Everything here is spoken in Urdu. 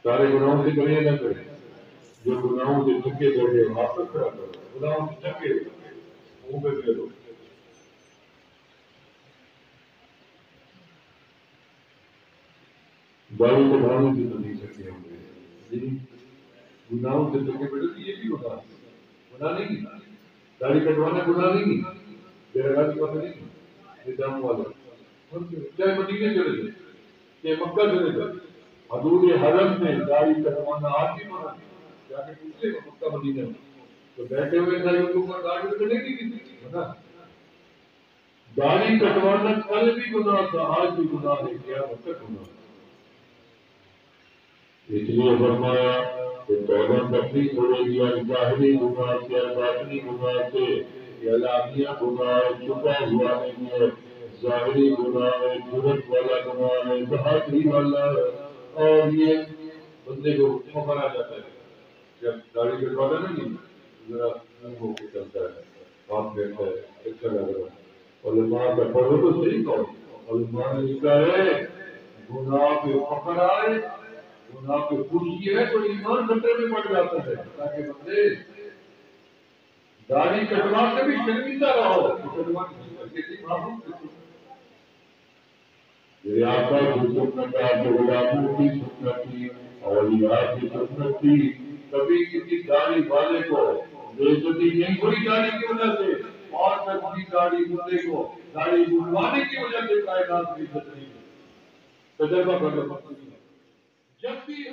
سارے گناہوں سے گریہ نہ کریں، جو گناہوں سے تھکے بیٹھے واپس کرا کرو، گناہوں سے تھکے منہ پہ پھیرو۔ داڑھی کٹوانے کی تو نہیں سکتے ہوں گے جی، گناہوں سے تھکے بیٹھے تو یہ بھی گناہ نہیں، داڑھی کٹوانا گناہ نہیں، بیرغائی کی بات نہیں، نظام والا چاہے مدینے چلے جائے چاہے مکہ چلے جائے، حدود حرم میں داڑھی کٹوانا آج بھی منع ہے۔ جا کے پوچھ لے مکہ مدینے میں تو بیٹھے ہوئے تھا یوٹیوب پر داڑھی کٹنے کی منع، داڑھی کٹوانا کل بھی گناہ تھا، آج بھی گناہ ہے، قیامت تک گناہ ہے۔ اس لیے فرمایا کہ توبہ تکلیف ہو گی ظاہری گناہ سے، باطنی گناہ سے، اعلانیہ گناہ ہے، چھپا ہوا نہیں ہے، ظاہری گناہ ہے، جرت والا گناہ ہے، بہادری والا ہے، اور یہ بندے کو فخر آ جاتا ہے جب داڑھی کٹوانا نہیں ذرا منہ ہو کے چلتا ہے، بات کرتا ہے، اچھا لگ رہا ہے، علماء کا پڑھو تو صحیح کہو، علماء نے لکھا ہے گناہ پہ فخر آئے، گناہ پہ خوشی ہے تو ایمان خطرے میں پڑ جاتا ہے، تاکہ بندے داڑھی کٹوا کے بھی شرمندہ رہو، میرے آقا کی سنت آپ غلاموں کی سنت تھی، اولیاء کی سنت تھی، کبھی کسی داڑھی والے کو بے عزتی نہیں ہوئی داڑھی کی وجہ سے، اور میں کسی داڑھی والے کو داڑھی منڈوانے کی وجہ سے کائنات کی عزت نہیں ہے۔ تجربہ کر لو، جب بھی